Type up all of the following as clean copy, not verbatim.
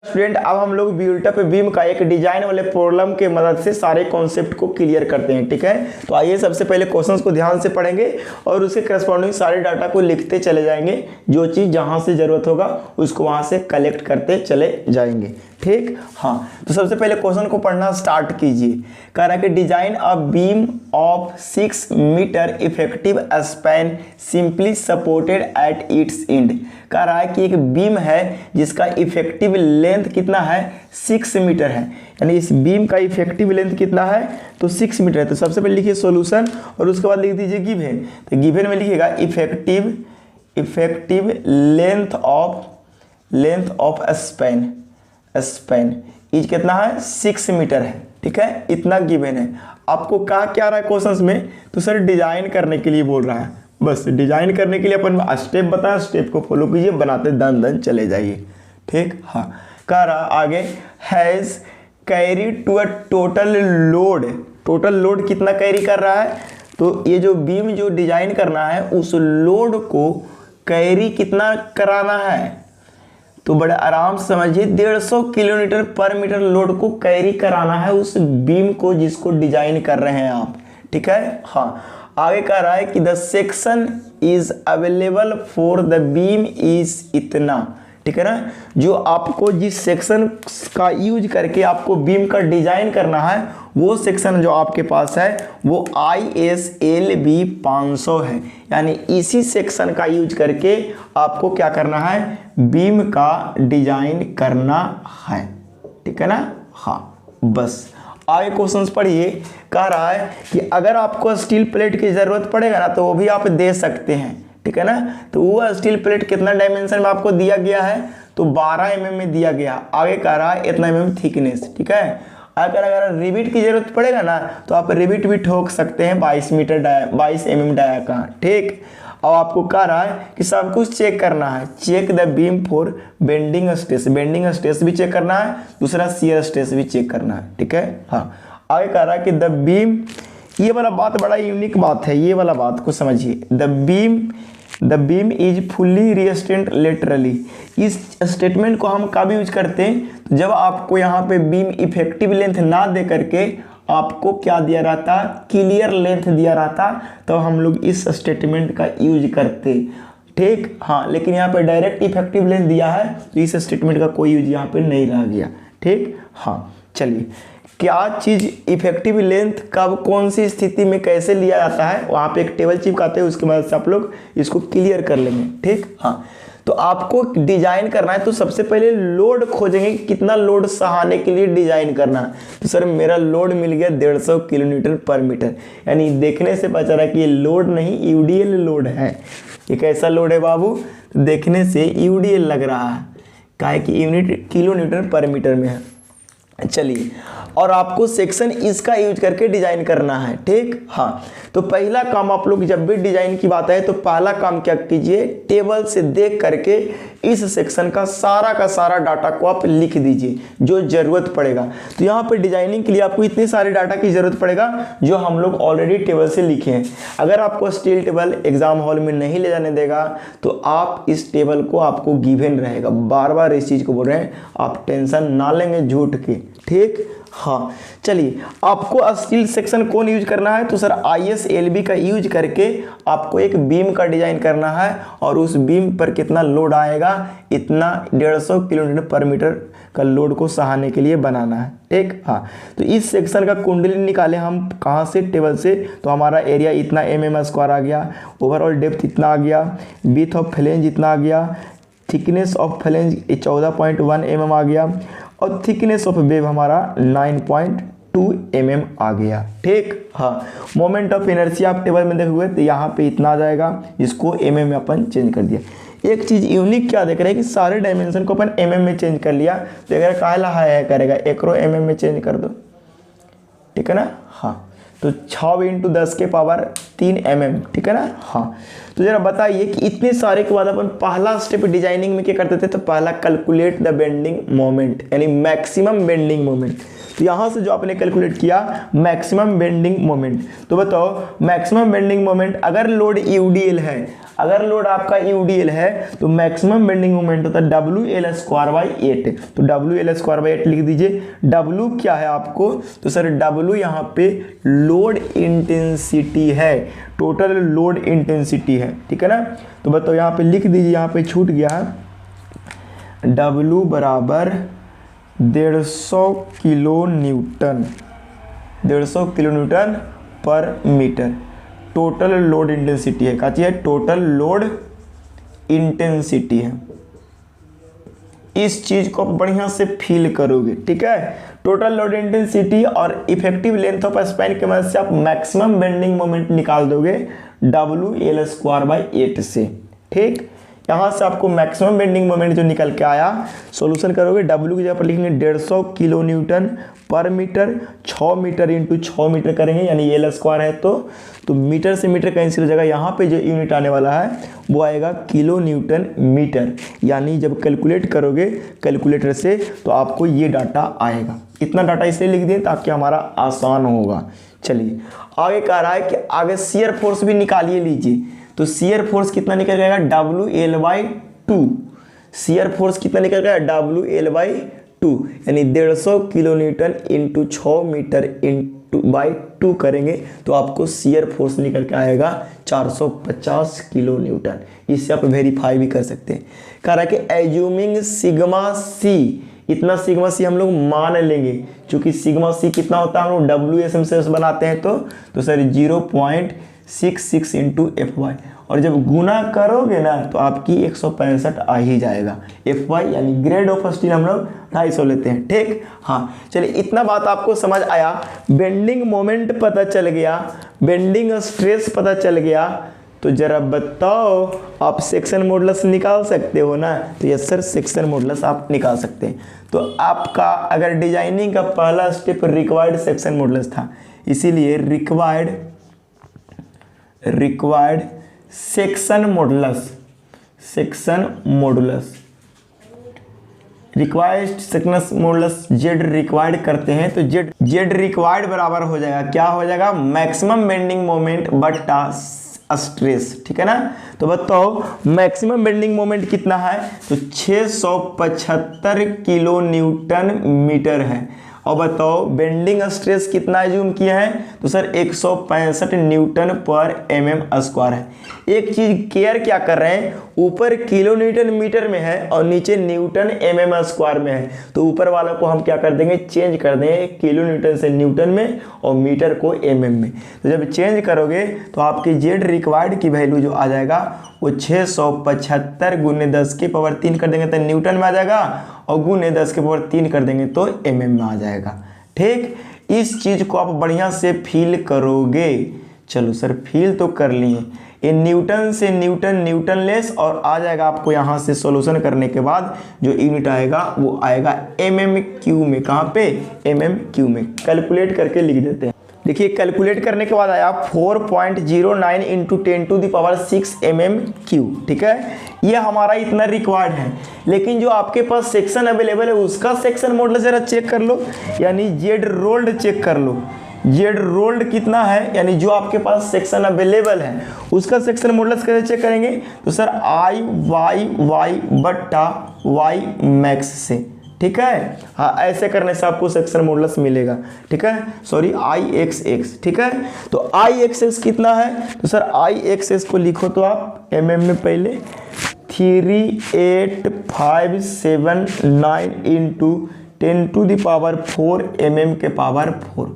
Student अब हम लोग बिल्ट-अप बीम का एक डिजाइन वाले प्रॉब्लम के मदद से सारे कॉन्सेप्ट को क्लियर करते हैं। ठीक है, तो आइए सबसे पहले क्वेश्चंस को ध्यान से पढ़ेंगे और उसके करस्पॉन्डिंग सारे डाटा को लिखते चले जाएंगे। जो चीज़ जहां से जरूरत होगा उसको वहां से कलेक्ट करते चले जाएंगे। ठीक, हाँ, तो सबसे पहले क्वेश्चन को पढ़ना स्टार्ट कीजिए। कह रहा है कि design a beam of 6 metre effective span simply supported at its end. कह रहा है कि एक बीम है जिसका इफेक्टिव लेंथ कितना है, 6 मीटर है। यानी इस बीम का इफेक्टिव लेंथ कितना है, तो 6 मीटर है। तो सबसे पहले लिखिए सॉल्यूशन और उसके बाद लिख दीजिए गिवन। तो गिवन में लिखिएगा effective length of span is कितना है, 6 मीटर है। ठीक है, इतना गिवन है। आपको कहा क्या रहा है क्वेश्चंस में, तो सर डिजाइन करने के लिए बोल रहा है। बस डिजाइन करने के लिए अपन स्टेप बताया, स्टेप को फॉलो कीजिए, बनाते दन दन चले जाइए। ठीक, हाँ, कह रहा आगे has carry to a total load कितना कैरी कर रहा है, तो ये जो बीम जो डिजाइन करना है उस लोड को कैरी कितना कराना है, तो बड़े आराम से समझिए 150 किलोमीटर पर मीटर लोड को कैरी कराना है उस बीम को जिसको डिजाइन कर रहे हैं आप। ठीक है, हाँ, आगे कह रहा है कि the section is available for the beam is इतना। ठीक है ना, जो आपको जिस सेक्शन का यूज करके आपको बीम का डिजाइन करना है वो सेक्शन जो आपके पास है वो ISLB 500 है। यानी इसी सेक्शन का यूज करके आपको क्या करना है, बीम का डिजाइन करना है। ठीक है ना, हाँ, बस आगे क्वेश्चंस पढ़िए। कह रहा है कि अगर आपको स्टील प्लेट की जरूरत पड़ेगा ना तो वो भी आप दे सकते हैं। ठीक है ना, तो वो स्टील प्लेट कितना डायमेंशन में आपको दिया गया है, तो 12 mm में दिया गया। आगे कह रहा है इतना mm थिकनेस। ठीक है, अगर रिबिट की जरूरत पड़ेगा ना तो आप रिबिट भी ठोक सकते हैं 22 mm डाया का। ठीक, और आपको कह रहा है कि सब कुछ चेक करना है, check the beam for bending stress भी चेक करना है, दूसरा शियर स्ट्रेस भी चेक करना है। ठीक है, हाँ, आगे कह रहा है कि द बीम, ये वाला बात बड़ा यूनिक बात है, ये वाला बात को समझिए। The beam is fully restraint laterally. इस स्टेटमेंट को हम कब यूज करते हैं, तो जब आपको यहाँ पे बीम इफेक्टिव लेंथ ना दे करके आपको क्या दिया रहता, क्लियर लेंथ दिया रहता, तो हम लोग इस स्टेटमेंट का यूज करते। ठीक, हाँ, लेकिन यहाँ पे डायरेक्ट इफेक्टिव लेंथ दिया है तो इस स्टेटमेंट का कोई यूज यहाँ पे नहीं रह गया। ठीक, हाँ, चलिए, क्या चीज़ इफेक्टिव लेंथ कब कौन सी स्थिति में कैसे लिया जाता है, वहाँ पे एक टेबल चिपकाते हैं, उसके मदद से आप लोग इसको क्लियर कर लेंगे। ठीक, हाँ, तो आपको डिजाइन करना है तो सबसे पहले लोड खोजेंगे, कितना लोड सहाने के लिए डिजाइन करना है। तो सर मेरा लोड मिल गया 150 किलोमीटर पर मीटर, यानी देखने से पता चला कि ये लोड नहीं यूडीएल लोड है। ये कैसा लोड है बाबू, देखने से यूडीएल लग रहा है, काहे कि यूनिट किलोमीटर पर मीटर में है। चलिए, और आपको सेक्शन इसका यूज करके डिजाइन करना है। ठीक, हाँ, तो पहला काम आप लोग जब भी डिजाइन की बात है तो पहला काम क्या कीजिए, टेबल से देख करके इस सेक्शन का सारा डाटा को आप लिख दीजिए जो जरूरत पड़ेगा। तो यहाँ पे डिजाइनिंग के लिए आपको इतने सारे डाटा की जरूरत पड़ेगा जो हम लोग ऑलरेडी टेबल से लिखे हैं। अगर आपको स्टील टेबल एग्जाम हॉल में नहीं ले जाने देगा तो आप इस टेबल को आपको गिवन रहेगा, बार बार इस चीज को बोल रहे हैं, आप टेंशन ना लेंगे झूठ के। ठीक, हाँ, चलिए, आपको स्टील सेक्शन कौन यूज करना है, तो सर ISLB का यूज करके आपको एक बीम का डिजाइन करना है और उस बीम पर कितना लोड आएगा, इतना 150 किलोमीटर पर मीटर का लोड को सहाने के लिए बनाना है। ठीक, हाँ, तो इस सेक्शन का कुंडली निकाले हम कहाँ से, टेबल से, तो हमारा एरिया इतना mm² आ गया, ओवरऑल डेप्थ इतना आ गया, विड्थ ऑफ फ्लेंज इतना आ गया, थिकनेस ऑफ फ्लेंज 14.1 mm आ गया और थिकनेस ऑफ वेब हमारा 9.2 mm आ गया। ठीक, हाँ, मोमेंट ऑफ इनर्शिया आप टेबल में देखोगे तो यहाँ पे इतना आ जाएगा, जिसको mm में अपन चेंज कर दिया। एक चीज़ यूनिक क्या देख रहे हैं कि सारे डायमेंशन को अपन mm में चेंज कर लिया, तो अगर काला है करेगा एकरो mm में चेंज कर दो। ठीक है ना, हाँ, तो 6 × 10⁻³ mm। ठीक है ना, हाँ, तो जरा बताइए कि इतने सारे के बाद अपन पहला स्टेप डिजाइनिंग में क्या करते थे, तो पहला कैलकुलेट द बेंडिंग मोमेंट, यानी मैक्सिमम बेंडिंग मोमेंट। तो यहाँ से जो आपने कैलकुलेट किया मैक्सिमम बेंडिंग मोमेंट, तो बताओ मैक्सिमम बेंडिंग मोमेंट अगर लोड यूडीएल है, अगर लोड आपका यूडीएल है तो मैक्सिमम बेंडिंग मोमेंट होता है WL²/8। तो WL²/8 लिख दीजिए। W क्या है आपको, तो सर W यहाँ पे लोड इंटेंसिटी है, टोटल लोड इंटेंसिटी है, ठीक है ना। तो बताओ यहाँ पे लिख दीजिए, यहाँ पे छूट गया है W बराबर 150 किलो न्यूटन, 150 किलो न्यूटन पर मीटर टोटल लोड इंटेंसिटी है। क्या चाहिए, टोटल लोड इंटेंसिटी है। इस चीज को आप बढ़िया से फील करोगे, ठीक है। टोटल लोड इंटेंसिटी और इफेक्टिव लेंथ ऑफ स्पैन की मदद से आप मैक्सिमम बेंडिंग मोमेंट निकाल दोगे WL²/8 से, ठीक। यहाँ से आपको मैक्सिमम बेंडिंग मोमेंट जो निकल के आया, सॉल्यूशन करोगे W की जगह पर लिखेंगे 150 किलो न्यूटन पर मीटर, 6 मीटर इंटू 6 मीटर करेंगे, यानी L² है तो मीटर से मीटर कैंसिल हो जाएगा। यहाँ पे जो यूनिट आने वाला है वो आएगा किलो न्यूटन मीटर, यानी जब कैलकुलेट करोगे कैलकुलेटर से तो आपको ये डाटा आएगा। इतना डाटा इसलिए लिख दिए ताकि हमारा आसान होगा। चलिए आगे कह रहा है कि आगे शियर फोर्स भी निकालिए लीजिए। तो शियर फोर्स कितना निकल जाएगा WL/2, शियर फोर्स कितना निकल जाएगा WL/2, यानी 150 kilo newton into 6 metre into by 2 करेंगे तो आपको शियर फोर्स निकल के आएगा 450 किलो न्यूटन। इससे आप वेरीफाई भी कर सकते हैं। कह रहा है कि एज्यूमिंग सिग्मा सी, इतना सिग्मा सी हम लोग मान लेंगे, क्योंकि सिग्मा सी कितना होता है हम लोग WSM से बनाते हैं तो सर 0.66 इंटू FY, और जब गुना करोगे ना तो आपकी 165 आ ही जाएगा। FY यानी ग्रेड ऑफ स्टील हम लोग 250 लेते हैं, ठीक। हाँ चलिए इतना बात आपको समझ आया। बेंडिंग मोमेंट पता चल गया, बेंडिंग स्ट्रेस पता चल गया, तो जरा बताओ आप सेक्शन मॉडुलस निकाल सकते हो ना। तो यस सर सेक्शन मॉडुलस आप निकाल सकते हैं। तो आपका अगर डिजाइनिंग का पहला स्टेप रिक्वायर्ड सेक्शन मॉडुलस था, इसीलिए required section modulus, section modulus required section modulus Z required करते हैं तो जेड रिक्वायर्ड बराबर हो जाएगा, क्या हो जाएगा, मैक्सिमम बेंडिंग मोमेंट बटा स्ट्रेस, ठीक है ना। तो बताओ मैक्सिमम बेंडिंग मोमेंट कितना है, तो 675 किलो न्यूटन मीटर है। और बताओ बेंडिंग स्ट्रेस कितना एज्यूम किया है, तो सर 165 न्यूटन पर mm² है। एक चीज केयर क्या कर रहे हैं, ऊपर किलो न्यूटन मीटर में है और नीचे न्यूटन mm² में है, तो ऊपर वाला को हम क्या कर देंगे, चेंज कर देंगे किलो न्यूटन से न्यूटन में और मीटर को mm में। तो जब चेंज करोगे तो आपकी जेड रिक्वायर्ड की वैल्यू जो आ जाएगा वो 675 गुने 10 की पावर 3 कर देंगे तो न्यूटन में आ जाएगा, और गुने 10 की पावर 3 कर देंगे तो mm में आ जाएगा, ठीक। इस चीज को आप बढ़िया से फील करोगे। चलो सर फील तो कर लिए, ये न्यूटन से न्यूटन लेस, और आ जाएगा आपको यहाँ से सॉल्यूशन करने के बाद जो यूनिट आएगा वो आएगा mm³ में। कहाँ पे, mm³ में। कैलकुलेट करके लिख देते हैं। देखिए कैलकुलेट करने के बाद आया 4.09 इंटू 10⁶ mm³, ठीक है। ये हमारा इतना रिक्वायर्ड है, लेकिन जो आपके पास सेक्शन अवेलेबल है उसका सेक्शन मॉडुलस जरा चेक कर लो, यानी जेड रोल्ड चेक कर लो, जेड रोल्ड कितना है, यानी जो आपके पास सेक्शन अवेलेबल है उसका सेक्शन मॉडुलस कैसे चेक करेंगे, तो सर IY बट्टा Y मैक्स से, ठीक है। हाँ ऐसे करने से आपको सेक्शन मॉडुलस मिलेगा, ठीक है, सॉरी IXX, ठीक है। तो IXX कितना है, तो सर IXX को लिखो तो आप mm में पहले 38579 इंटू 10⁴ mm के पावर 4।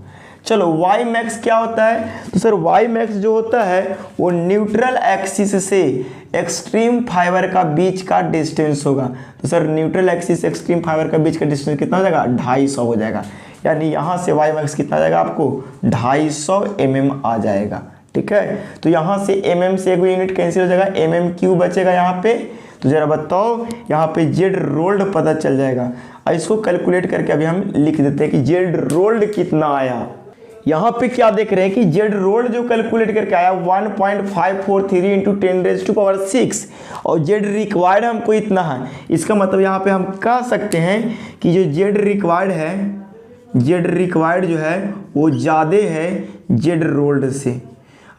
चलो वाई मैक्स क्या होता है, तो सर वाई मैक्स जो होता है वो न्यूट्रल एक्सिस से एक्सट्रीम फाइबर का बीच का डिस्टेंस होगा। तो sir neutral axis extreme fibre का बीच का डिस्टेंस कितना हो जाएगा, 250 हो जाएगा, यानी यहाँ से वाई मैक्स कितना आ जाएगा आपको 250 mm आ जाएगा, ठीक है। तो यहाँ से mm से एक यूनिट कैंसिल हो जाएगा, mm³ बचेगा यहाँ पे। तो जरा बताओ यहाँ पे जेड रोल्ड पता चल जाएगा। इसको कैलकुलेट करके अभी हम लिख देते हैं कि जेड रोल्ड कितना आया। यहाँ पे क्या देख रहे हैं कि जेड रोल्ड जो कैलकुलेट करके आया 1.543 इंटू 10⁶, और जेड रिक्वायर्ड हमको इतना है। इसका मतलब यहाँ पे हम कह सकते हैं कि जो जेड रिक्वायर्ड है जेड रिक्वायर्ड जो है वो ज़्यादा है जेड रोल्ड से।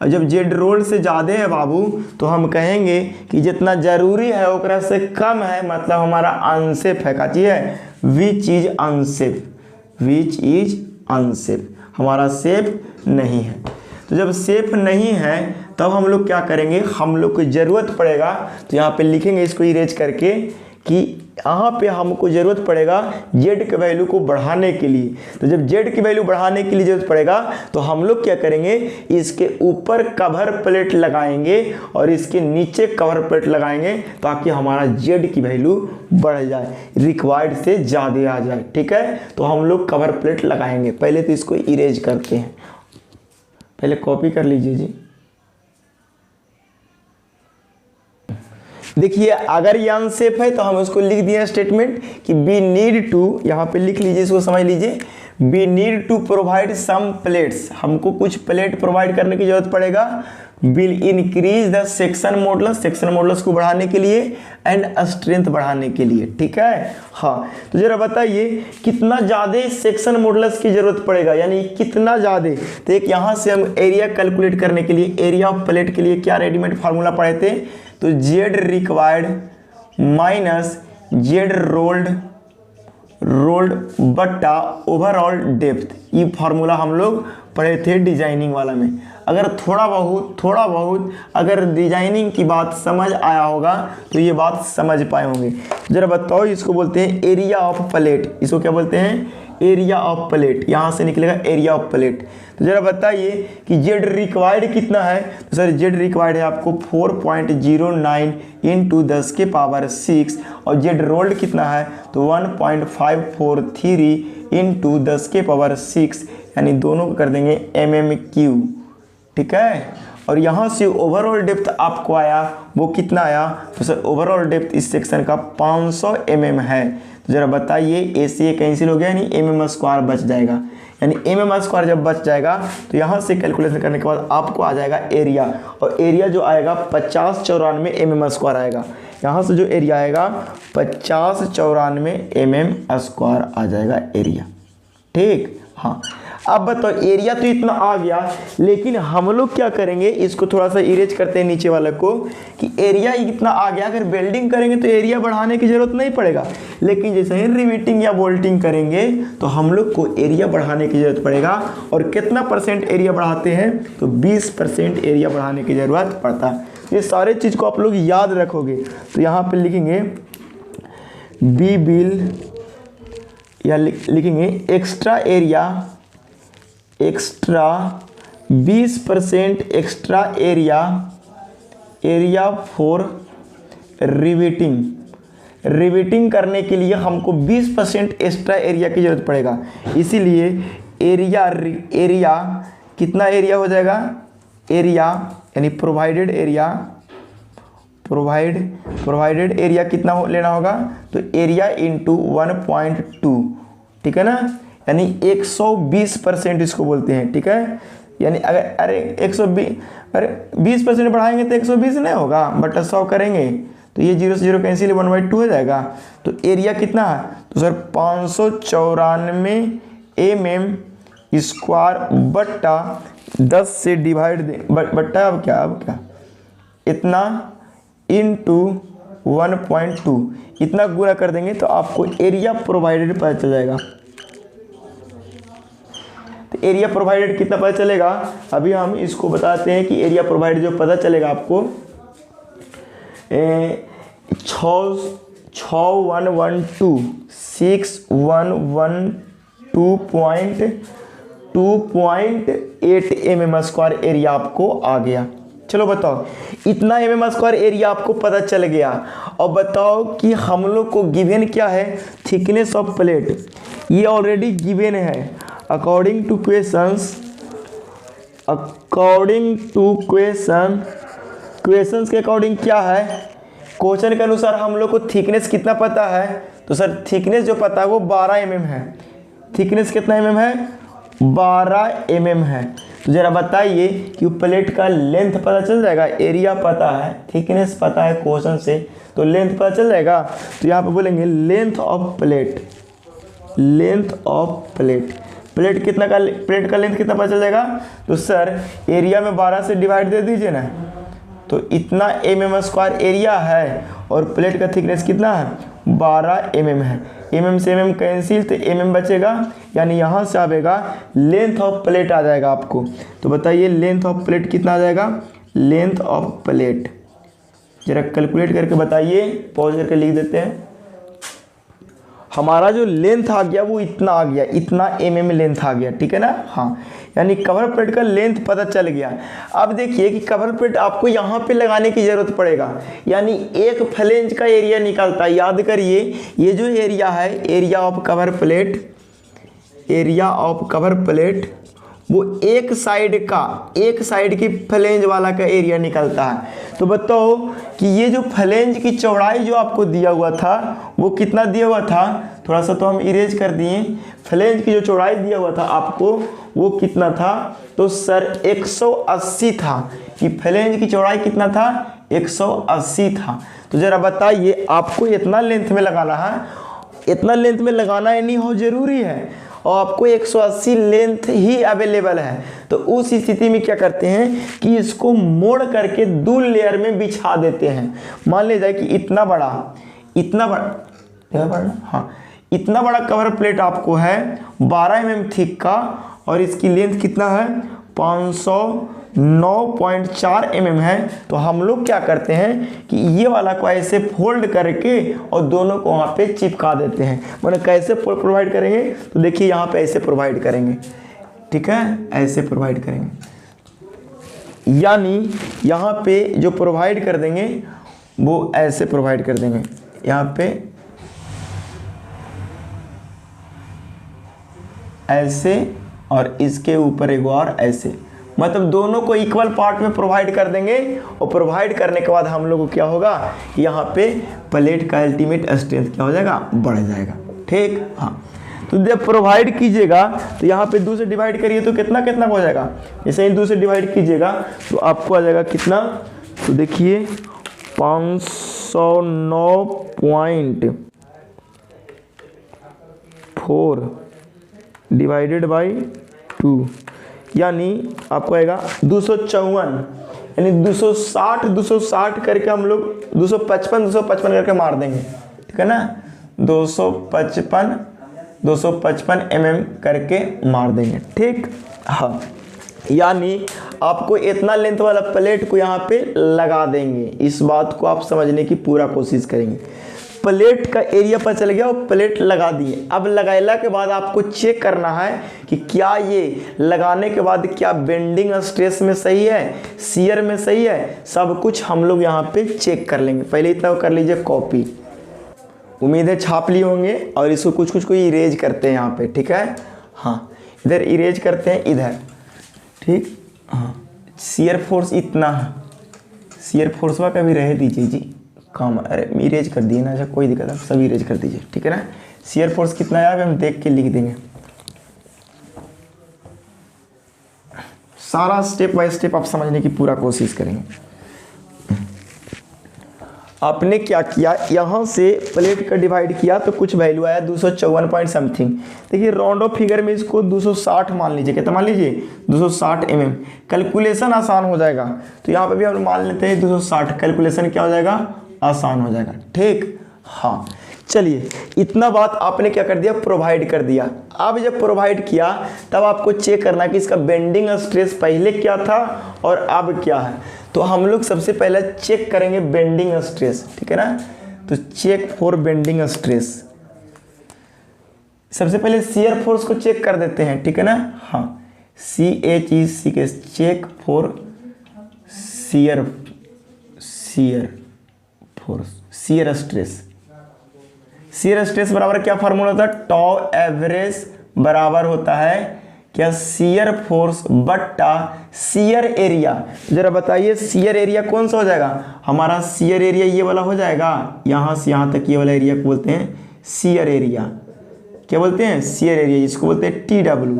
और जब जेड रोल्ड से ज़्यादा है बाबू तो हम कहेंगे कि जितना ज़रूरी है ओकरा से कम है, मतलब हमारा अनसेफ है। का चीज़ है which is unsafe, which is unsafe, हमारा सेफ नहीं है। तो जब सेफ नहीं है तब हम लोग क्या करेंगे, हम लोग को ज़रूरत पड़ेगा, तो यहाँ पे लिखेंगे इसको इरेज करके कि यहाँ पे हमको ज़रूरत पड़ेगा जेड के वैल्यू को बढ़ाने के लिए। तो जब जेड की वैल्यू बढ़ाने के लिए ज़रूरत पड़ेगा तो हम लोग क्या करेंगे, इसके ऊपर कवर प्लेट लगाएंगे और इसके नीचे कवर प्लेट लगाएंगे ताकि हमारा जेड की वैल्यू बढ़ जाए, रिक्वायर्ड से ज़्यादा आ जाए। ठीक है, तो हम लोग कवर प्लेट लगाएंगे। पहले तो इसको इरेज करते हैं, पहले कॉपी कर लीजिए जी। देखिए अगर ये अनसेफ है तो हम उसको लिख दिए स्टेटमेंट कि बी नीड टू, यहाँ पे लिख लीजिए, इसको समझ लीजिए, we need to provide some plates, हमको कुछ प्लेट प्रोवाइड करने की जरूरत पड़ेगा, will increase the section modulus, section modulus को बढ़ाने के लिए एंड स्ट्रेंथ बढ़ाने के लिए। ठीक है, हाँ तो जरा बताइए कितना ज़्यादा सेक्शन मॉडुलस की जरूरत पड़ेगा, यानी कितना ज़्यादा। तो एक यहाँ से हम एरिया कैलकुलेट करने के लिए, एरिया ऑफ प्लेट के लिए क्या रेडीमेड फार्मूला पढ़े थे, तो Z required minus Z rolled बट्टा ओवरऑल डेप्थ, ये फार्मूला हम लोग पढ़े थे डिजाइनिंग वाला में। अगर थोड़ा बहुत अगर डिजाइनिंग की बात समझ आया होगा तो ये बात समझ पाए होंगे। जरा बताओ, इसको बोलते हैं एरिया ऑफ प्लेट, इसको क्या बोलते हैं, एरिया ऑफ प्लेट, यहाँ से निकलेगा एरिया ऑफ प्लेट। तो जरा बताइए कि जेड रिक्वायर्ड कितना है, तो सर जेड रिक्वायर्ड है आपको 4.09 इंटू 10 के पावर 6, और जेड रोल्ड कितना है तो 1.543 इंटू 10 के पावर 6, यानी दोनों को कर देंगे mm3। ठीक है, और यहाँ से ओवरऑल डेप्थ आपको आया वो कितना आया, तो सर ओवरऑल डेप्थ इस सेक्शन का 500 mm है। तो जरा बताइए ए से कैंसिल हो गया, यानी mm² बच जाएगा, यानी mm² जब बच जाएगा तो यहाँ से कैलकुलेशन करने के बाद आपको आ जाएगा एरिया, और एरिया जो आएगा 5094 mm² आएगा। यहाँ से जो एरिया आएगा 5094 mm² आ जाएगा एरिया। ठीक, हाँ अब बताओ एरिया तो इतना आ गया, लेकिन हम लोग क्या करेंगे, इसको थोड़ा सा इरेज करते हैं नीचे वाले को, कि एरिया इतना आ गया, अगर वेल्डिंग करेंगे तो एरिया बढ़ाने की जरूरत नहीं पड़ेगा, लेकिन जैसे ही रिवेटिंग या बोल्टिंग करेंगे तो हम लोग को एरिया बढ़ाने की जरूरत पड़ेगा। और कितना % एरिया बढ़ाते हैं, तो 20% एरिया बढ़ाने की जरूरत पड़ता है। ये सारे चीज़ को आप लोग याद रखोगे, तो यहाँ पर लिखेंगे बी बिल, या लिखेंगे extra area, extra 20% extra area for riveting, riveting करने के लिए हमको 20% एक्स्ट्रा एरिया की जरूरत पड़ेगा। इसीलिए एरिया कितना एरिया हो जाएगा, एरिया यानी प्रोवाइडेड एरिया कितना लेना होगा, तो एरिया इंटू 1.2। ठीक है ना, यानी 120% इसको बोलते हैं। ठीक है, यानी अगर 20% बढ़ाएंगे तो 120 नहीं होगा, बट 100 करेंगे तो ये 0 से 0 कैंसिल, 1/2 हो जाएगा। तो एरिया कितना है, तो सर 594 mm² बट्टा 10 से डिवाइड बट्टा अब क्या इतना इंटू 1.2, इतना गुणा कर देंगे तो आपको एरिया प्रोवाइडेड पता चल जाएगा। तो एरिया प्रोवाइडेड कितना पता चलेगा, अभी हम इसको बताते हैं कि एरिया प्रोवाइडेड जो पता चलेगा आपको 6112.2.8 mm² एरिया आपको आ गया। चलो बताओ, इतना mm² एरिया आपको पता चल गया। और बताओ कि हम लोग को गिवन क्या है, थिकनेस ऑफ प्लेट, ये ऑलरेडी गिवन है अकॉर्डिंग टू क्वेश्चंस के अकॉर्डिंग क्या है, क्वेश्चन के अनुसार हम लोग को थिकनेस कितना पता है, तो सर थिकनेस जो पता है वो 12 mm है। थिकनेस कितना mm है, 12 mm है। तो जरा बताइए कि प्लेट का लेंथ पता चल जाएगा, एरिया पता है, थिकनेस पता है क्वेश्चन से, तो लेंथ पता चल जाएगा। तो यहाँ पे बोलेंगे length of plate, length of plate. Plate का लेंथ कितना पता चल जाएगा? तो सर एरिया में 12 से डिवाइड दे दीजिए ना, तो इतना mm² एरिया है और प्लेट का थिकनेस कितना है? 12 mm है। mm से mm कैंसिल, तो mm बचेगा, यानी यहाँ से आएगा लेंथ ऑफ प्लेट आ जाएगा आपको। तो बताइए लेंथ ऑफ प्लेट कितना आ जाएगा? लेंथ ऑफ प्लेट जरा कैलकुलेट करके बताइए, पॉज करके लिख देते हैं। हमारा जो लेंथ आ गया वो इतना आ गया, इतना mm लेंथ आ गया, ठीक है ना। हाँ, यानी कवर प्लेट का लेंथ पता चल गया। अब देखिए कि कवर प्लेट आपको यहाँ पे लगाने की ज़रूरत पड़ेगा, यानी एक फ्लेंज का एरिया निकलता है। याद करिए ये जो एरिया है, एरिया ऑफ कवर प्लेट, वो एक साइड की फ्लेंज वाला का एरिया निकलता है। तो बताओ कि ये जो फ्लेंज की चौड़ाई जो आपको दिया हुआ था वो कितना दिया हुआ था? थोड़ा सा तो हम इरेज कर दिए। फ्लेंज की जो चौड़ाई दिया हुआ था आपको वो कितना था? तो सर 180 था। कि फ्लेंज की चौड़ाई कितना था? 180 था। तो ज़रा बताइए आपको इतना लेंथ में लगाना है, इतना लेंथ में लगाना ही नहीं हो ज़रूरी है, और आपको 180 लेंथ ही अवेलेबल है। तो उस स्थिति में क्या करते हैं कि इसको मोड़ करके 2 लेयर में बिछा देते हैं। मान लीजिए कि इतना बड़ा हाँ, इतना बड़ा कवर प्लेट आपको है 12 mm थिक का, और इसकी लेंथ कितना है? 509.4 mm है। तो हम लोग क्या करते हैं कि ये वाला को ऐसे फोल्ड करके और दोनों को वहाँ पे चिपका देते हैं। मैंने कैसे प्रोवाइड करेंगे? तो देखिए यहाँ पे ऐसे प्रोवाइड करेंगे, ठीक है, ऐसे प्रोवाइड करेंगे, यानी यहाँ पे जो प्रोवाइड कर देंगे वो ऐसे प्रोवाइड कर देंगे, यहाँ पे ऐसे और इसके ऊपर एक और ऐसे, मतलब दोनों को इक्वल पार्ट में प्रोवाइड कर देंगे। और प्रोवाइड करने के बाद हम लोग को क्या होगा, यहाँ पे प्लेट का अल्टीमेट स्ट्रेंथ क्या हो जाएगा? बढ़ जाएगा, ठीक। हाँ, तो जब प्रोवाइड कीजिएगा तो यहाँ पे 2 से डिवाइड करिए तो कितना हो जाएगा? जैसे ही 2 से डिवाइड कीजिएगा तो आपको आ जाएगा कितना? तो देखिए 509.4 डिवाइडेड बाई 2, यानी आपको आएगा 254, यानी 260 करके हम लोग 255 करके मार देंगे, ठीक है ना। 255 mm करके मार देंगे, ठीक। हाँ, यानी आपको इतना लेंथ वाला प्लेट को यहाँ पे लगा देंगे। इस बात को आप समझने की पूरा कोशिश करेंगे। प्लेट का एरिया पता चल गया और प्लेट लगा दिए। अब लगाने के बाद आपको चेक करना है कि क्या ये लगाने के बाद क्या बेंडिंग स्ट्रेस में सही है, शियर में सही है, सब कुछ हम लोग यहाँ पे चेक कर लेंगे। पहले इतना कर लीजिए कॉपी, उम्मीद है छाप लिए होंगे। और इसको कुछ को इरेज करते हैं यहाँ पे, ठीक है। हाँ, इधर इरेज करते हैं, इधर, ठीक। हाँ, शियर फोर्स इतना है, शियर फोर्स का भी रह दीजिए जी काम। अरे इरेज कर दिए ना, अच्छा कोई दिक्कत है, सब इरेज कर दीजिए, ठीक है ना। शियर फोर्स कितना है हम देख के लिख देंगे, सारा स्टेप बाय स्टेप आप समझने की पूरा कोशिश करेंगे। आपने क्या किया, यहाँ से प्लेट का डिवाइड किया तो कुछ वैल्यू आया 254 पॉइंट समथिंग। देखिए राउंड ऑफ फिगर में इसको 260 मान लीजिए, कितना मान लीजिए? 260 mm। कैलकुलेशन आसान हो जाएगा, तो यहाँ पे भी हम मान लेते हैं 260। कैलकुलेशन क्या हो जाएगा? आसान हो जाएगा, ठीक। हाँ, चलिए इतना बात आपने क्या कर दिया? प्रोवाइड कर दिया। अब जब प्रोवाइड किया तब आपको चेक करना कि इसका बेंडिंग स्ट्रेस पहले क्या था और अब क्या है। तो हम लोग सबसे पहले चेक करेंगे बेंडिंग स्ट्रेस, ठीक है ना। तो चेक फॉर बेंडिंग स्ट्रेस, सबसे पहले शियर फोर्स को चेक कर देते हैं, ठीक है ना। हाँ, CHEC, check for shear force, shear stress. Shear stress बराबर क्या फार्मूला होता है? टॉ एवरेज बराबर होता है क्या? शियर फोर्स बट्टा शियर एरिया। जरा बताइए शियर एरिया कौन सा हो जाएगा? हमारा शियर एरिया ये वाला हो जाएगा, यहाँ से यहाँ तक ये वाला एरिया को बोलते हैं शियर एरिया। क्या बोलते हैं? शियर एरिया, इसको बोलते हैं TW।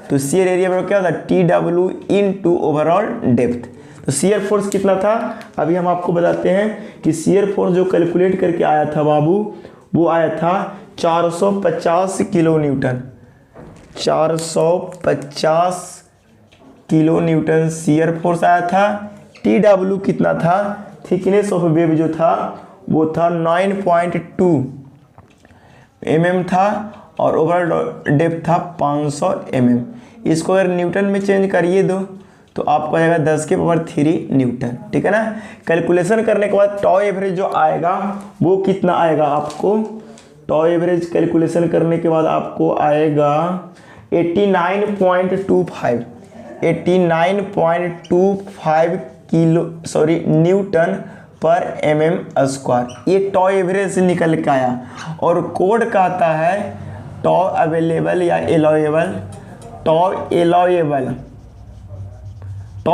तो शियर एरिया में क्या होता है? TW into overall depth. तो शियर फोर्स कितना था? अभी हम आपको बताते हैं कि शियर फोर्स जो कैलकुलेट करके आया था बाबू, वो आया था 450 kilo Newton, 450 kilo Newton shear force आया था। TW कितना था, थिकनेस ऑफ वेब जो था वो था 9.2 mm था और ओवरऑल डेप्थ था 500 mm। इसको अगर न्यूटन में चेंज करिए दो तो आपको आएगा 10⁻³ न्यूटन, ठीक है ना। कैलकुलेशन करने के बाद टॉ एवरेज जो आएगा वो कितना आएगा आपको, टॉ एवरेज कैलकुलेशन करने के बाद आपको आएगा 89.25 न्यूटन पर mm²। ये टॉ एवरेज से निकल के आया और कोड कहता है टॉ अवेलेबल या एलोएबल, टॉ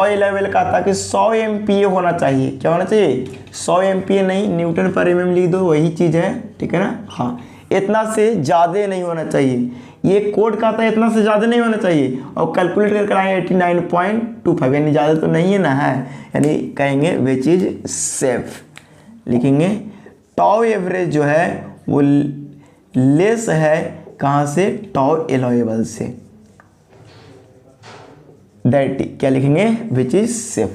एलोएबल कहता है कि 100 MPa होना चाहिए। क्या होना चाहिए, 100 MPa नहीं, न्यूटन पर mm लिख दो, वही चीज़ है, ठीक है ना। हाँ, इतना से ज़्यादा नहीं होना चाहिए, ये कोड कहता है इतना से ज़्यादा नहीं होना चाहिए। और कैलकुलेट करके आए 89.25, यानी ज़्यादा तो नहीं है ना, है, यानी कहेंगे विच इज सेफ, लिखेंगे टॉ एवरेज जो है वो लेस है कहाँ से, टॉ एलोएबल से, दैट क्या लिखेंगे, विच इज सेफ।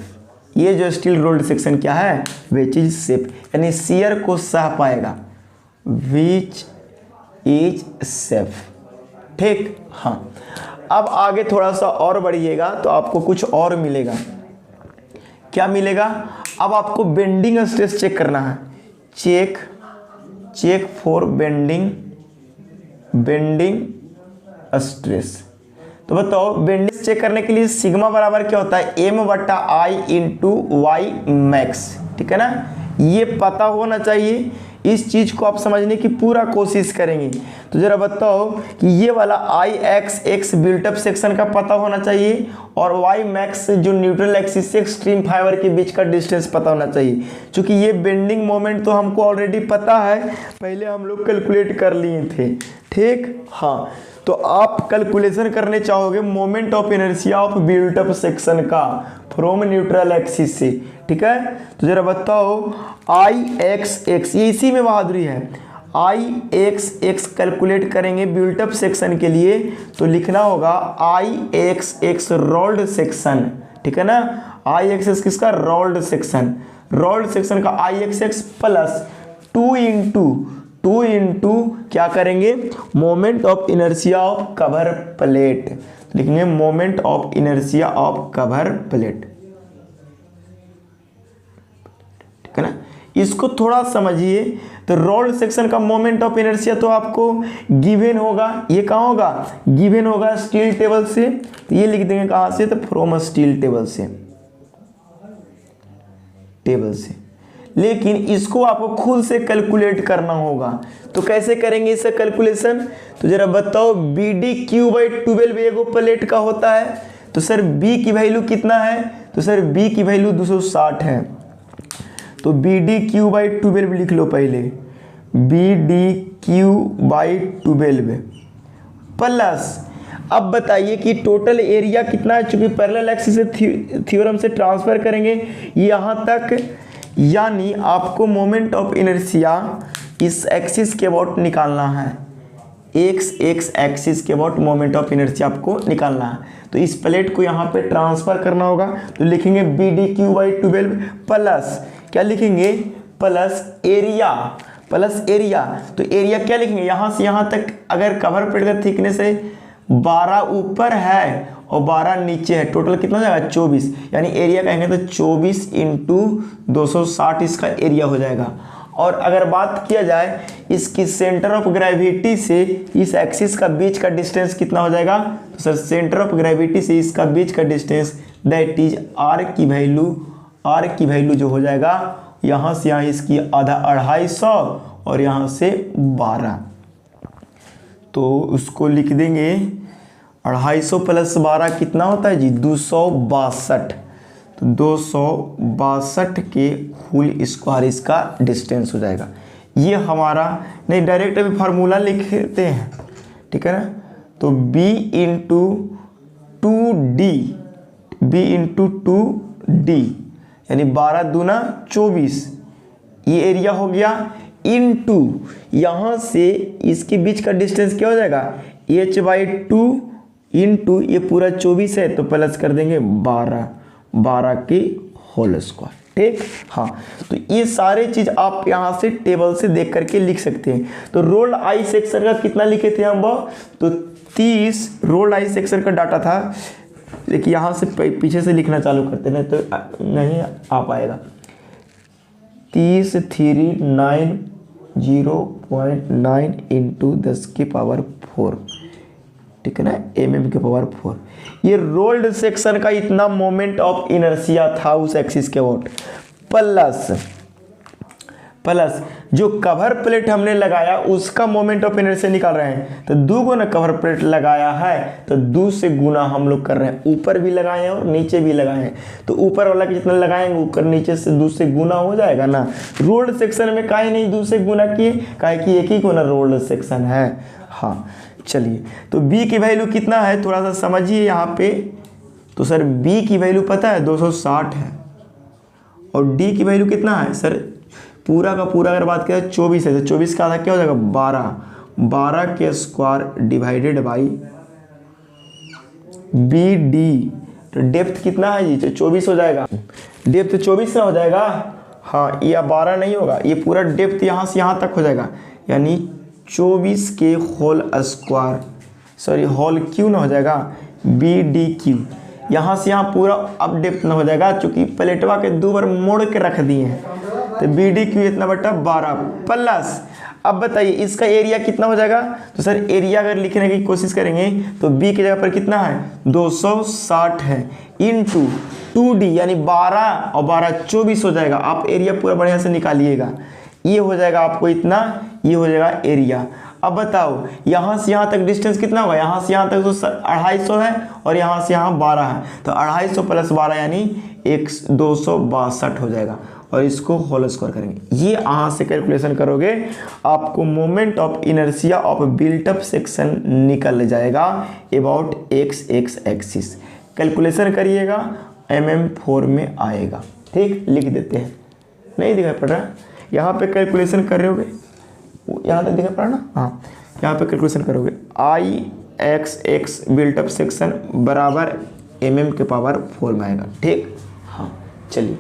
ये जो स्टील रोल्ड सेक्शन क्या है, विच इज सेफ, यानी शियर को सह पाएगा, विच इज सेफ, ठीक। हाँ, अब आगे थोड़ा सा और बढ़िएगा तो आपको कुछ और मिलेगा। क्या मिलेगा, अब आपको बेंडिंग स्ट्रेस चेक करना है, चेक फॉर बेंडिंग स्ट्रेस। तो बताओ बेंडिंग चेक करने के लिए सिग्मा बराबर क्या होता है, m/i × y मैक्स, ठीक है ना। ये पता होना चाहिए, इस चीज को आप समझने की पूरा कोशिश करेंगे। तो जरा बताओ कि ये वाला Ix बिल्टअप सेक्शन का पता होना चाहिए और y मैक्स जो न्यूट्रल एक्सिस से एक्सट्रीम फाइबर के बीच का डिस्टेंस पता होना चाहिए। क्योंकि ये बेंडिंग मोमेंट तो हमको ऑलरेडी पता है, पहले हम लोग कैलकुलेट कर लिए थे, ठीक। हाँ, तो आप कैलकुलेशन करने चाहोगे moment of inertia of built up section का फ्रॉम न्यूट्रल एक्सिस से, ठीक है। तो जरा बताओ Ix, ये इसी में बहादुरी है, Ix कैलकुलेट करेंगे बिल्टअप सेक्शन के लिए तो लिखना होगा Ix रोल्ड सेक्शन, ठीक है ना। Ix किसका, रोल्ड सेक्शन, रोल्ड सेक्शन का Ix प्लस 2 इंटू क्या करेंगे, moment of inertia of cover plate, लिखेंगे moment of inertia of cover plate, ठीक है ना। इसको थोड़ा समझिए, तो रोल्ड सेक्शन का मोमेंट ऑफ इनर्शिया तो आपको गिवन होगा, ये कहाँ होगा, गिवन होगा स्टील टेबल से। तो ये लिख देंगे कहाँ से, तो फ्रॉम स्टील टेबल से, लेकिन इसको आपको खुद से कैलकुलेट करना होगा। तो कैसे करेंगे इसका कैलकुलेशन, तो जरा बताओ BD/12 एगो प्लेट का होता है। तो सर B की वैल्यू कितना है, तो सर B की वैल्यू 260 है। तो BD/12 लिख लो पहले, BD/12 प्लस, अब बताइए कि टोटल एरिया कितना है। चूंकि पैरेलल एक्सिस से थ्योरम से ट्रांसफर करेंगे यहाँ तक, यानी आपको मोमेंट ऑफ इनर्शिया इस एक्सिस के अबाउट निकालना है, एक्स एक्सिस के अबाउट मोमेंट ऑफ इनर्शिया आपको निकालना है। तो इस प्लेट को यहाँ पे ट्रांसफर करना होगा, तो लिखेंगे BD/12 प्लस क्या लिखेंगे, प्लस एरिया, तो एरिया क्या लिखेंगे, यहाँ से यहाँ तक अगर कवर प्लेट का थिकनेस है 12 ऊपर है और 12 नीचे है, टोटल कितना हो जाएगा 24, यानी एरिया कहेंगे तो 24 × 260 इसका एरिया हो जाएगा। और अगर बात किया जाए इसकी सेंटर ऑफ ग्रेविटी से इस एक्सिस का बीच का डिस्टेंस कितना हो जाएगा, तो सर सेंटर ऑफ ग्रेविटी से इसका बीच का डिस्टेंस दैट इज R की वैल्यू जो हो जाएगा यहाँ से यहाँ इसकी आधा 250 और यहाँ से 12, तो उसको लिख देंगे 250 प्लस 12 कितना होता है जी, 262। तो 262 के होल स्क्वायर इसका डिस्टेंस हो जाएगा। ये हमारा नहीं, डायरेक्ट अभी फार्मूला लिखते हैं, ठीक है ना। तो B × 2D यानी 12 दूना 24, ये एरिया हो गया। इनटू यहाँ से इसके बीच का डिस्टेंस क्या हो जाएगा h/2 इनटू ये पूरा 24 है तो प्लस कर देंगे 12 की होल स्क्वायर। ठीक, हाँ, तो ये सारे चीज आप यहाँ से टेबल से देख करके लिख सकते हैं। तो रोल्ड आई सेक्शन का कितना लिखे थे हम वो, तो 30 रोल्ड आई सेक्शन का डाटा था। देखिए यहाँ से पीछे से लिखना चालू करते हैं तो नहीं आ पाएगा। 30,390.9 इंटू 10⁴, ठीक है ना, mm⁴। ये रोल्ड सेक्शन का इतना मोमेंट ऑफ इनर्शिया था उस एक्सिस के अबाउट, प्लस जो कवर प्लेट हमने लगाया उसका मोमेंट ऑफ इनर्शिया निकाल रहे हैं। तो 2 गुना कवर प्लेट लगाया है तो 2 से गुना हम लोग कर रहे हैं, ऊपर भी लगाए हैं और नीचे भी लगाए हैं। तो ऊपर वाला कितना लगाएंगे, ऊपर नीचे से 2 से गुना हो जाएगा ना। रोल्ड सेक्शन में काहे नहीं 2 से गुना किए, काहे कि एक ही गुना रोल्ड सेक्शन है। हाँ चलिए, तो b की वैल्यू कितना है थोड़ा सा समझिए यहाँ पे। तो सर b की वैल्यू पता है 260 है, और d की वैल्यू कितना है सर, पूरा का पूरा अगर बात करें 24 है, तो 24 का आधा क्या हो जाएगा 12 के स्क्वायर डिवाइडेड बाई BD। तो डेप्थ कितना है जी, 24 हो जाएगा, डेप्थ 24 ना हो जाएगा। हाँ, या 12 नहीं होगा, ये पूरा डेप्थ यहाँ से यहाँ तक हो जाएगा, यानी 24 के whole square, sorry whole cube ना हो जाएगा, BDQ। यहाँ से यहाँ पूरा अब डेप्थ ना हो जाएगा, चूंकि प्लेटवा के 2 बार मोड़ के रख दिए हैं। तो BDQ इतना बटा 12 प्लस, अब बताइए इसका एरिया कितना हो जाएगा। तो सर एरिया अगर लिखने की कोशिश करेंगे तो b की जगह पर कितना है 260 है, इनटू 2d यानी 12 और 12 24 हो जाएगा। आप एरिया पूरा बढ़िया से निकालिएगा, ये हो जाएगा आपको इतना, ये हो जाएगा एरिया। अब बताओ यहाँ से यहाँ तक डिस्टेंस कितना होगा, यहाँ से यहाँ तक तो 250 है और यहाँ से यहाँ 12 है, तो 250 प्लस 12 यानी 262 हो जाएगा। और इसको होल स्क्वायर करेंगे, ये यहाँ से कैलकुलेशन करोगे आपको moment of inertia of built up section निकल जाएगा अबाउट एक्स एक्सिस। कैलकुलेशन करिएगा mm4 में आएगा। ठीक, लिख देते हैं, नहीं दिखाई पड़ रहा, यहाँ पे कैलकुलेशन कर रहे होगे, यहाँ तक दिखाई पड़ा ना, हाँ, यहाँ पे कैलकुलेशन करोगे IX बिल्ट अप सेक्शन बराबर mm⁴ में आएगा। ठीक, हाँ चलिए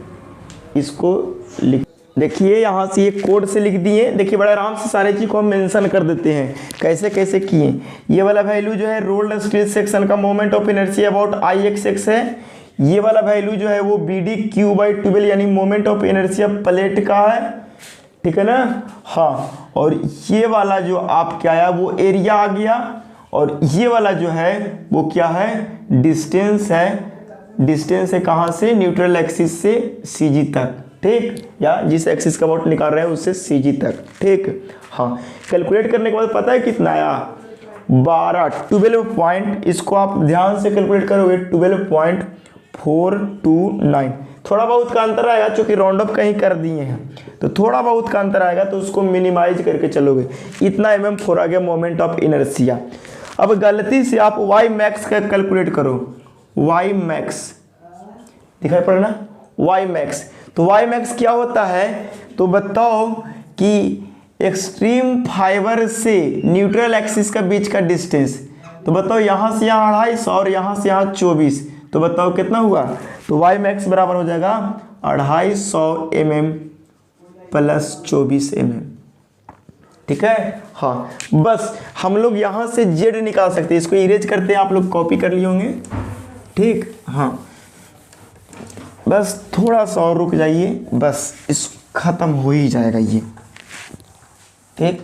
इसको लिख, देखिए यहाँ से ये कोड से लिख दिए। देखिए बड़े आराम से सारे चीज़ को हम मेंशन कर देते हैं, कैसे कैसे किए। ये वाला वैल्यू जो है रोल्ड स्टील सेक्शन का moment of inertia about IX है। ये वाला वैल्यू जो है वो BDQ/12 यानी मोमेंट ऑफ इनर्शिया प्लेट का है, ठीक है ना। हाँ, और ये वाला जो आप क्या आया वो एरिया आ गया, और ये वाला जो है वो क्या है डिस्टेंस है। डिस्टेंस है कहाँ से, न्यूट्रल एक्सिस से CG तक, ठीक, या जिस एक्सिस का अबाउट निकाल रहे हैं उससे CG तक। ठीक, हाँ, कैलकुलेट करने के बाद पता है कितना आया 12 पॉइंट, इसको आप ध्यान से कैलकुलेट करोगे 12.429। थोड़ा बहुत का अंतर आएगा, चूंकि राउंड अप कहीं कर दिए हैं तो थोड़ा बहुत का अंतर आएगा, तो उसको मिनिमाइज करके चलोगे। इतना mm4 आ गया मोमेंट ऑफ इनर्शिया। अब गलती से आप y मैक्स का कैलकुलेट करो, y मैक्स दिखाई पड़ रहा ना, y मैक्स। तो y मैक्स क्या होता है, तो बताओ कि एक्सट्रीम फाइबर से न्यूट्रल एक्सिस का बीच का डिस्टेंस, तो बताओ यहाँ से यहाँ 250 और यहाँ से यहाँ 24, तो बताओ कितना हुआ। तो y मैक्स बराबर हो जाएगा 250 mm प्लस 24 mm। ठीक है, हाँ, बस हम लोग यहाँ से z निकाल सकते हैं, इसको इरेज करते हैं, आप लोग कॉपी कर लिए होंगे। ठीक, हाँ, बस थोड़ा सा और रुक जाइए, बस इस खत्म हो ही जाएगा ये। ठीक,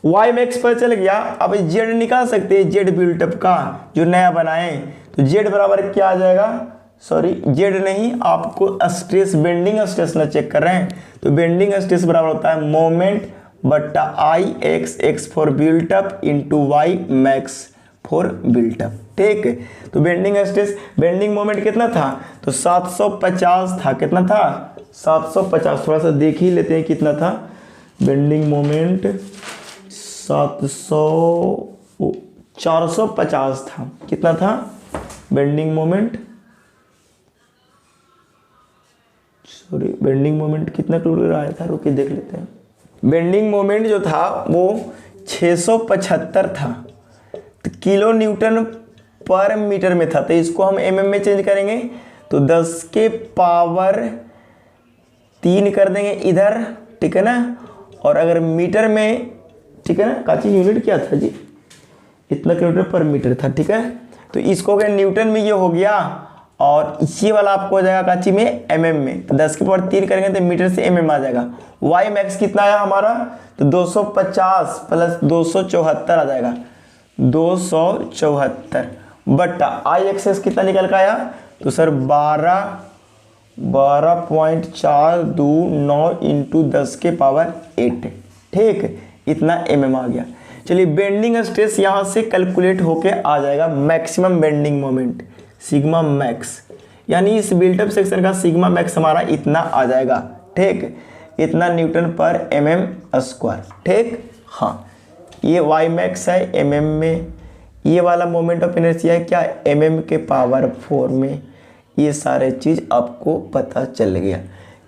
y मैक्स पर चल गया। अब z निकाल सकते हैं, z बिल्टअप का जो नया बनाए, तो z बराबर क्या आ जाएगा, सॉरी z नहीं, आपको स्ट्रेस बेंडिंग स्ट्रेस ना चेक कर रहे हैं, तो बेंडिंग स्ट्रेस बराबर होता है मोमेंट बट्टा IX for built up into y max for built up. ठीक, तो बेंडिंग स्ट्रेस, बेंडिंग मोमेंट कितना था, तो 750 था, कितना था 750, थोड़ा सा देख ही लेते हैं कितना था बेंडिंग मोमेंट, 450 था, कितना था bending moment, sorry bending moment कितना किलोमीटर आया था, रुकिए देख लेते हैं। बेंडिंग मोमेंट जो था वो 675 था, तो किलो न्यूटन पर मीटर में था, तो इसको हम एमएम में चेंज करेंगे तो 10 के पावर 3 कर देंगे इधर, ठीक है ना। और अगर मीटर में, ठीक है ना, काची यूनिट क्या था जी, इतना किलोमीटर पर मीटर था, ठीक है। तो इसको अगर न्यूटन में ये हो गया और ये वाला आपको हो जाएगा काची में एमएम में, तो 10 के पावर 3 करेंगे तो मीटर से एमएम आ जाएगा। वाई मैक्स कितना आया हमारा, तो 250 प्लस 274 आ जाएगा, 274 बट्टा आई एक्सेस कितना निकल का आया, तो सर 12.429 इंटू 10 के पावर 8, ठीक, इतना एमएम आ गया। चलिए बेंडिंग स्ट्रेस यहाँ से कैलकुलेट होके आ जाएगा maximum bending moment sigma max, यानी इस बिल्टअप सेक्शन का सिग्मा मैक्स हमारा इतना आ जाएगा, ठीक, इतना न्यूटन पर एमएम स्क्वायर, ठीक। हाँ, ये वाई मैक्स है एमएम में, ये वाला मोमेंट ऑफ इनर्शिया है क्या, एमएम के पावर 4 में। ये सारे चीज़ आपको पता चल गया,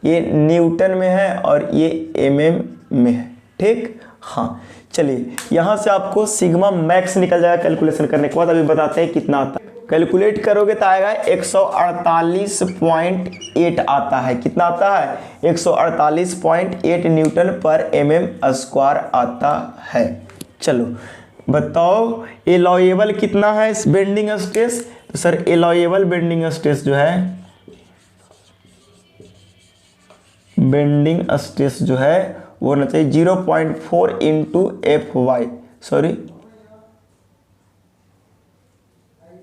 ये न्यूटन में है और ये एमएम में है, ठीक। हाँ, चलिए यहाँ से आपको सिग्मा मैक्स निकल जाएगा कैलकुलेशन करने के बाद। अभी बताते हैं कितना आता है, कैलकुलेट करोगे तो आएगा 148.8 आता है। कितना आता है, 148.8 न्यूटन पर एमएम स्क्वायर आता है। चलो बताओ एलॉयबल कितना है इस बेंडिंग स्ट्रेस, तो सर एलॉयबल बेंडिंग स्ट्रेस जो है, बेंडिंग स्ट्रेस जो है वो होना चाहिए 0.4 इंटू एफ वाई, सॉरी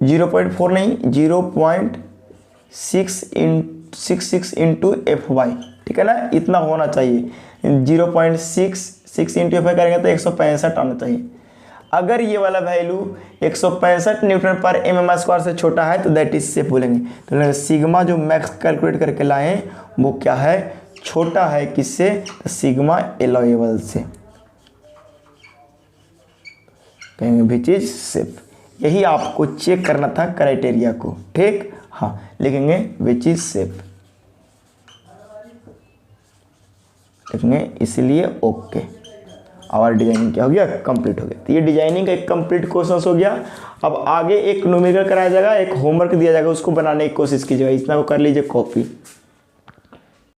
0.4 नहीं 0.66 इंटू एफ वाई, ठीक है ना, इतना होना चाहिए। 0.66 इंटू एफ वाई करेंगे तो 165 आना चाहिए। अगर ये वाला वैल्यू 165 न्यूटन पर एमएम स्क्वायर से छोटा है तो दैट इज से बोलेंगे, तो सिग्मा जो मैक्स कैलकुलेट करके लाए वो क्या है, छोटा है किससे, तो सिग्मा एलॉयबल से, कहेंगे विच इज सेफ। यही आपको चेक करना था क्राइटेरिया को, ठीक। हाँ, लिखेंगे विच इज सेफ, लिखेंगे इसलिए ओके। और डिजाइनिंग क्या हो गया, कंप्लीट हो गया। तो ये डिजाइनिंग का एक कंप्लीट क्वेश्चन हो गया। अब आगे एक न्यूमेरिकल कराया जाएगा, एक होमवर्क दिया जाएगा, उसको बनाने की कोशिश कीजिएगा, इतना वो कर लीजिए कॉपी।